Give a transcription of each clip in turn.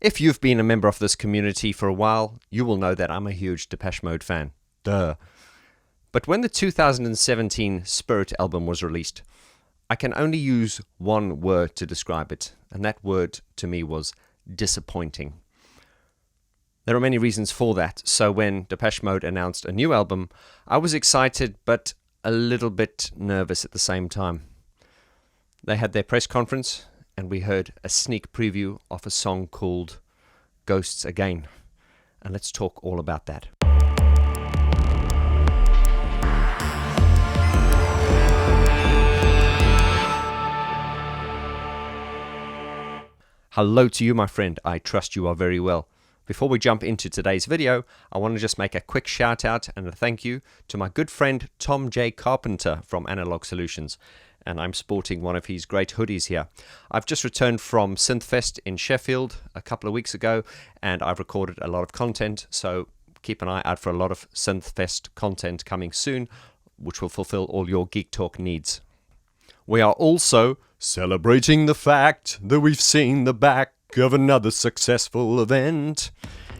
If you've been a member of this community for a while, you will know that I'm a huge Depeche Mode fan. Duh. But when the 2017 Spirit album was released, I can only use one word to describe it, and that word to me was disappointing. There are many reasons for that, so when Depeche Mode announced a new album, I was excited but a little bit nervous at the same time. They had their press conference, and we heard a sneak preview of a song called Ghosts Again. And let's talk all about that. Hello to you, my friend. I trust you are very well. Before we jump into today's video, I want to just make a quick shout out and a thank you to my good friend Tom J. Carpenter from Analog Solutions. And I'm sporting one of his great hoodies here. I've just returned from Synthfest in Sheffield a couple of weeks ago, and I've recorded a lot of content, so keep an eye out for a lot of Synthfest content coming soon, which will fulfill all your Geek Talk needs. We are also celebrating the fact that we've seen the back of another successful event.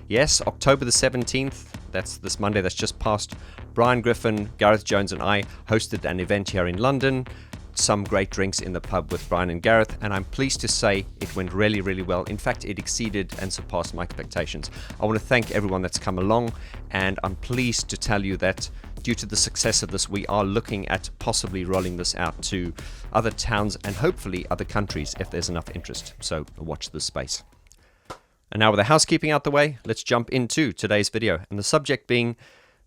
Yes, October the 17th, that's this Monday that's just passed, Brian Griffin, Gareth Jones and I hosted an event here in London. Some great drinks in the pub with Brian and Gareth, and I'm pleased to say it went really, really well. In fact, it exceeded and surpassed my expectations. I want to thank everyone that's come along, and I'm pleased to tell you that due to the success of this, we are looking at possibly rolling this out to other towns and hopefully other countries if there's enough interest. So watch this space. And now with the housekeeping out the way, let's jump into today's video, and the subject being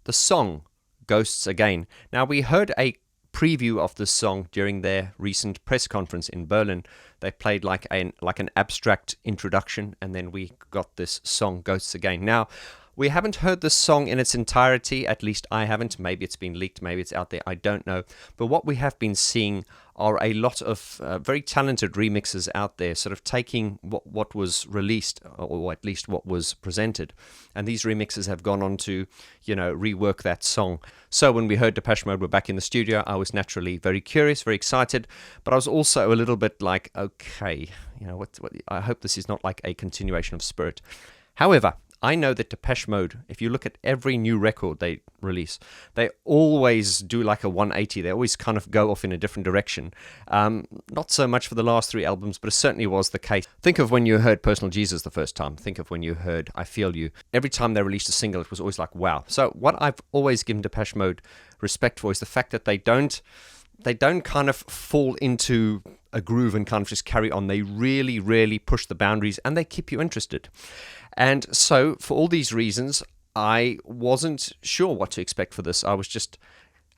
the song Ghosts Again. Now, we heard a preview of this song during their recent press conference in Berlin. They played like an abstract introduction, and then we got this song Ghosts Again. Now, we haven't heard this song in its entirety, at least I haven't. Maybe it's been leaked, maybe it's out there, I don't know. But what we have been seeing are a lot of very talented remixes out there, sort of taking what was released, or at least what was presented. And these remixes have gone on to, rework that song. So when we heard Depeche Mode were back in the studio, I was naturally very curious, very excited, but I was also a little bit like, okay, I hope this is not like a continuation of Spirit. However, I know that Depeche Mode, if you look at every new record they release, they always do like a 180. They always kind of go off in a different direction. Not so much for the last three albums, but it certainly was the case. Think of when you heard Personal Jesus the first time. Think of when you heard I Feel You. Every time they released a single, it was always like, wow. So what I've always given Depeche Mode respect for is the fact that they don't kind of fall into a groove and kind of just carry on. They really, really push the boundaries, and they keep you interested. And so, for all these reasons, I wasn't sure what to expect for this. I was just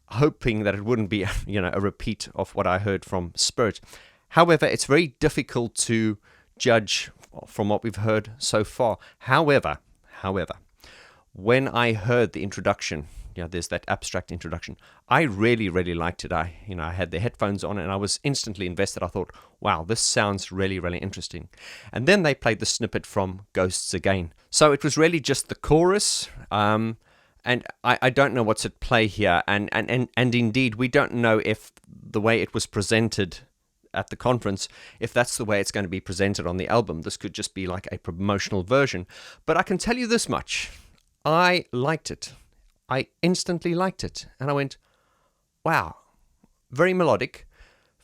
hoping that it wouldn't be, a repeat of what I heard from Spirit. However, it's very difficult to judge from what we've heard so far. However, when I heard the introduction, there's that abstract introduction, I really, really liked it. I had the headphones on and I was instantly invested. I thought, wow, this sounds really, really interesting. And then they played the snippet from Ghosts Again. So it was really just the chorus, and I don't know what's at play here. And indeed, we don't know if the way it was presented at the conference, if that's the way it's going to be presented on the album. This could just be like a promotional version. But I can tell you this much. I liked it. I instantly liked it, and I went, wow, very melodic,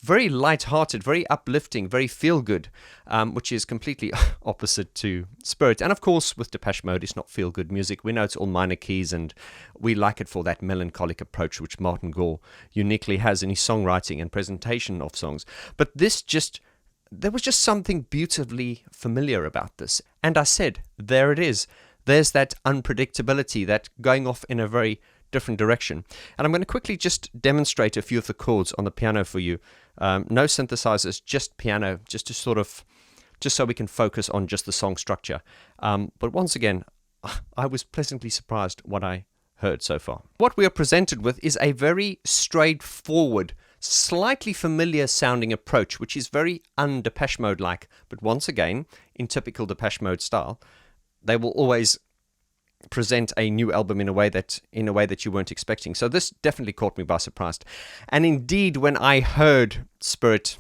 very light-hearted, very uplifting, very feel-good, which is completely opposite to Spirit. And of course, with Depeche Mode, it's not feel-good music. We know it's all minor keys, and we like it for that melancholic approach which Martin Gore uniquely has in his songwriting and presentation of songs. But there was just something beautifully familiar about this. And I said, there it is. There's that unpredictability, that going off in a very different direction. And I'm going to quickly just demonstrate a few of the chords on the piano for you. No synthesizers, just piano, just so we can focus on just the song structure. But once again, I was pleasantly surprised what I heard so far. What we are presented with is a very straightforward, slightly familiar sounding approach, which is very un-Depeche Mode-like. But once again, in typical Depeche Mode style, they will always present a new album in a way that you weren't expecting. So this definitely caught me by surprise. And indeed, when I heard Spirit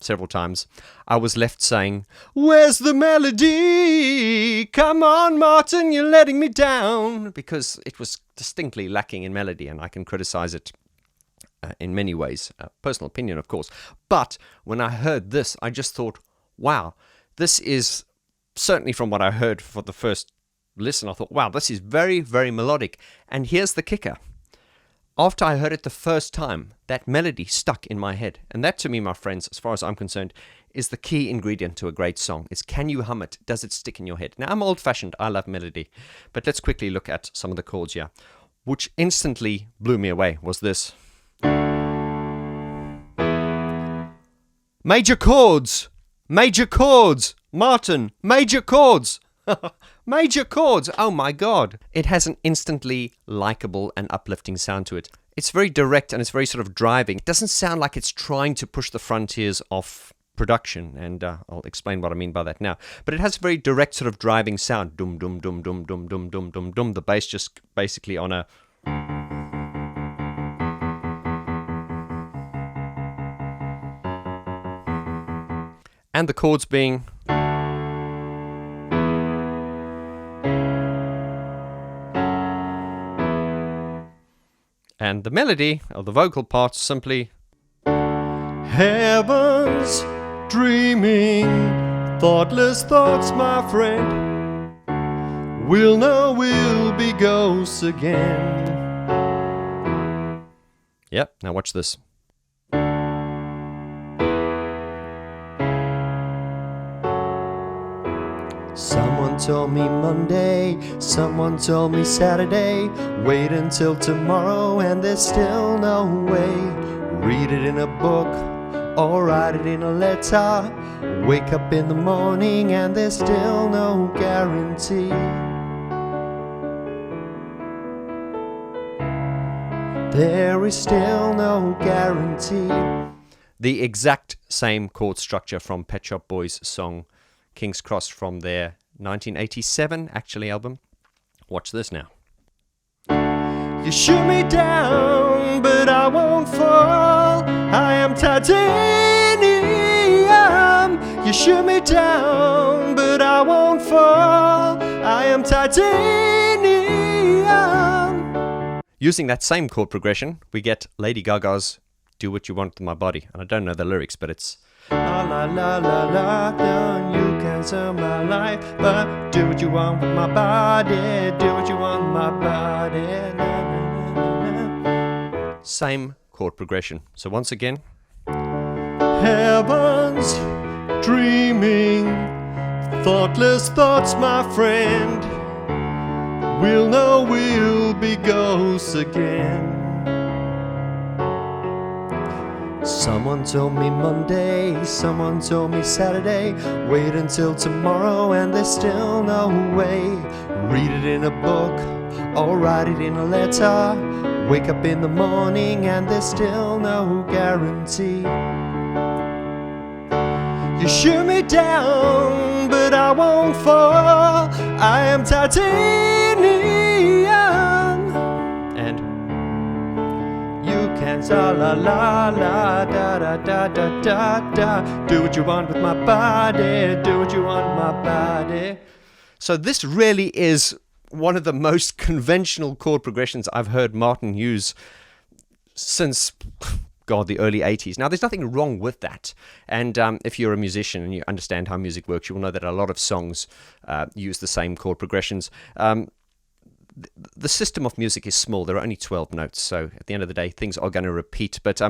several times, I was left saying, "Where's the melody? Come on, Martin, you're letting me down," because it was distinctly lacking in melody, and I can criticize it in many ways. Personal opinion, of course. But when I heard this, I just thought, wow, this is certainly from what I heard for the first listen, I thought, wow, this is very, very melodic. And here's the kicker. After I heard it the first time, that melody stuck in my head. And that, to me, my friends, as far as I'm concerned, is the key ingredient to a great song. Is, can you hum it? Does it stick in your head? Now, I'm old-fashioned. I love melody. But let's quickly look at some of the chords here. Which instantly blew me away was this. Major chords! Major chords! Martin, major chords! Major chords! Oh my God! It has an instantly likable and uplifting sound to it. It's very direct and it's very sort of driving. It doesn't sound like it's trying to push the frontiers of production, and I'll explain what I mean by that now. But it has a very direct sort of driving sound. Dum dum dum dum dum dum dum dum dum. The bass just basically on a... and the chords being... and the melody, or the vocal parts, simply... Heavens, dreaming, thoughtless thoughts, my friend. We'll know we'll be ghosts again. Yep, now watch this. Someone told me Monday, someone told me Saturday. Wait until tomorrow and there's still no way. Read it in a book or write it in a letter. Wake up in the morning and there's still no guarantee. There is still no guarantee. The exact same chord structure from Pet Shop Boys' song King's Cross from their 1987 actually album. Watch this now. You shoot me down, but I won't fall. I am titanium. You shoot me down, but I won't fall. I am titanium. Using that same chord progression, we get Lady Gaga's Do What You Want With My Body. And I don't know the lyrics, but it's... la la la la la, you cancel my life, but do what you want with my body, do what you want with my body. Na, na, na, na. Same chord progression. So once again, heavens, dreaming, thoughtless thoughts, my friend. We'll know we'll be ghosts again. Someone told me Monday, someone told me Saturday. Wait until tomorrow and there's still no way. Read it in a book or write it in a letter. Wake up in the morning and there's still no guarantee. You shoot me down, but I won't fall. I am titanium. And you can't la la la la da da da da da da. Do what you want with my body, do what you want with my body. So this really is one of the most conventional chord progressions I've heard Martin use since, God, the early 80s. Now, there's nothing wrong with that. And if you're a musician and you understand how music works, you will know that a lot of songs use the same chord progressions. The system of music is small. There are only 12 notes. So at the end of the day, things are going to repeat. But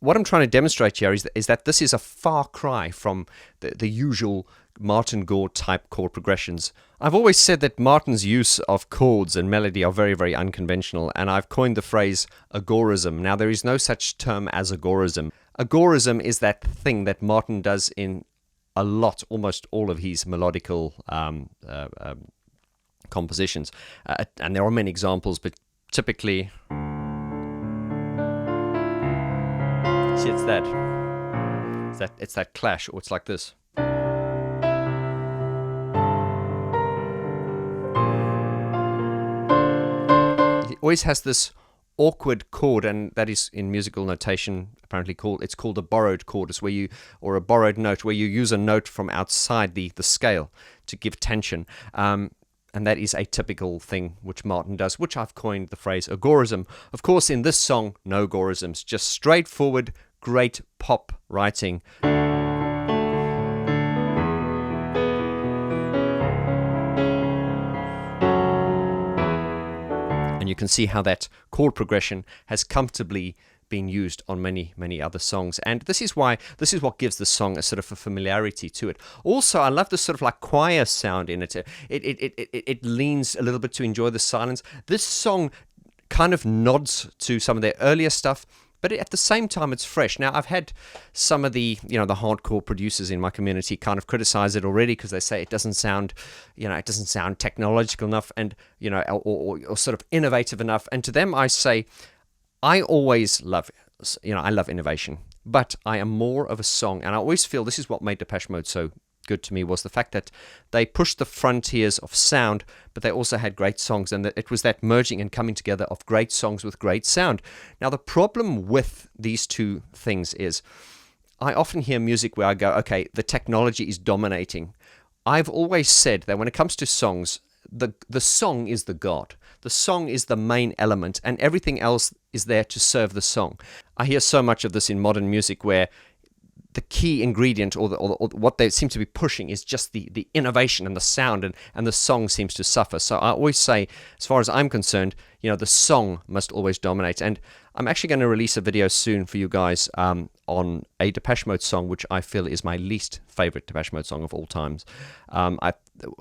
what I'm trying to demonstrate here is that this is a far cry from the usual Martin Gore type chord progressions. I've always said that Martin's use of chords and melody are very, very unconventional, and I've coined the phrase agorism. Now, there is no such term as agorism. Agorism is that thing that Martin does in almost all of his melodical compositions. And there are many examples, but typically... see, it's that clash, or it's like this. It always has this awkward chord, and that is in musical notation apparently it's called a borrowed chord. It's where you, or a borrowed note, where you use a note from outside the scale to give tension. And that is a typical thing which Martin does, which I've coined the phrase agorism. Of course, in this song, no agorisms, just straightforward, great pop writing. And you can see how that chord progression has comfortably been used on many, many other songs. And this is what gives the song a sort of a familiarity to it. Also, I love the sort of like choir sound in it. It leans a little bit to enjoy the silence. This song kind of nods to some of their earlier stuff, but at the same time, it's fresh. Now, I've had some of the hardcore producers in my community kind of criticize it already because they say it doesn't sound technological enough and, or sort of innovative enough. And to them, I say, I always love, I love innovation, but I am more of a song. And I always feel this is what made Depeche Mode so good to me, was the fact that they pushed the frontiers of sound, but they also had great songs, and that it was that merging and coming together of great songs with great sound. Now, the problem with these two things is I often hear music where I go, okay, the technology is dominating. I've always said that when it comes to songs, the song is the god. The song is the main element, and everything else is there to serve the song. I hear so much of this in modern music where the key ingredient or what they seem to be pushing is just the innovation and the sound, and the song seems to suffer. So I always say, as far as I'm concerned, the song must always dominate. And I'm actually going to release a video soon for you guys on a Depeche Mode song, which I feel is my least favorite Depeche Mode song of all times.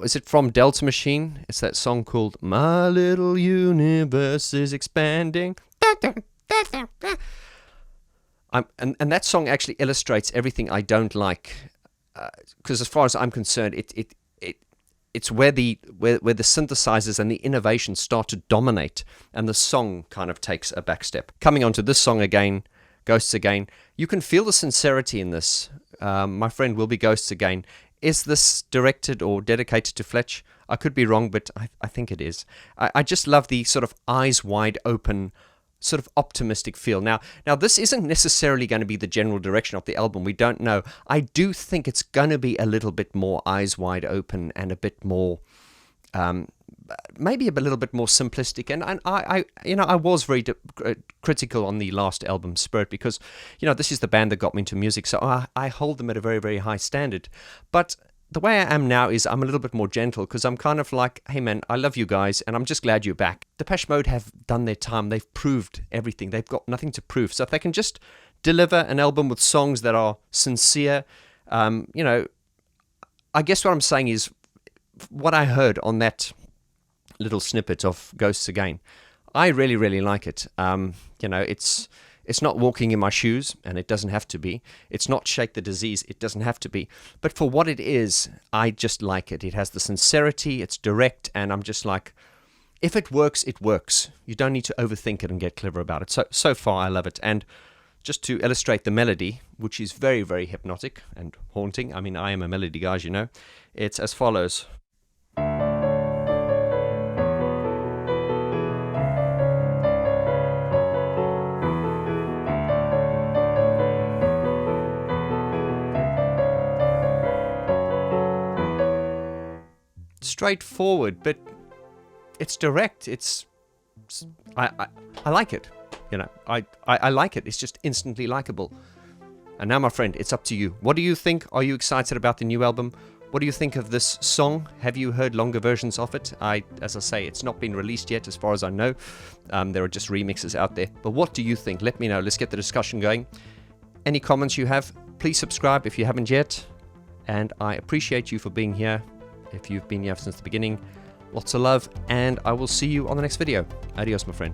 Is it from Delta Machine? It's that song called My Little Universe is Expanding. And that song actually illustrates everything I don't like, because as far as I'm concerned, it's where the synthesizers and the innovations start to dominate, and the song kind of takes a back step. Coming on to this song again, Ghosts Again, you can feel the sincerity in this. My friend Will Be Ghosts Again. Is this directed or dedicated to Fletch? I could be wrong, but I think it is. I just love the sort of eyes wide open, sort of optimistic feel. Now this isn't necessarily going to be the general direction of the album. We don't know. I do think it's going to be a little bit more eyes wide open and a bit more, maybe a little bit more simplistic. And I was very critical on the last album, Spirit, because this is the band that got me into music, so I hold them at a very, very high standard. But the way I am now is I'm a little bit more gentle, because I'm kind of like, hey man, I love you guys, and I'm just glad you're back. Depeche Mode have done their time. They've proved everything. They've got nothing to prove. So if they can just deliver an album with songs that are sincere, I guess what I'm saying is, what I heard on that little snippet of Ghosts Again, I really, really like it. It's not Walking in My Shoes, and it doesn't have to be. It's not Shake the Disease, it doesn't have to be. But for what it is, I just like it. It has the sincerity, it's direct, and I'm just like, if it works, it works. You don't need to overthink it and get clever about it. So far, I love it. And just to illustrate the melody, which is very, very hypnotic and haunting. I mean, I am a melody guy, as you know. It's as follows. Straightforward, but it's direct. I like it. I like it. It's just instantly likable. And now, my friend, it's up to you. What do you think? Are you excited about the new album? What do you think of this song? Have you heard longer versions of it? As I say, it's not been released yet, as far as I know. There are just remixes out there. But what do you think? Let me know. Let's get the discussion going. Any comments you have, please subscribe if you haven't yet. And I appreciate you for being here. If you've been here since the beginning, lots of love, and I will see you on the next video. Adios, my friend.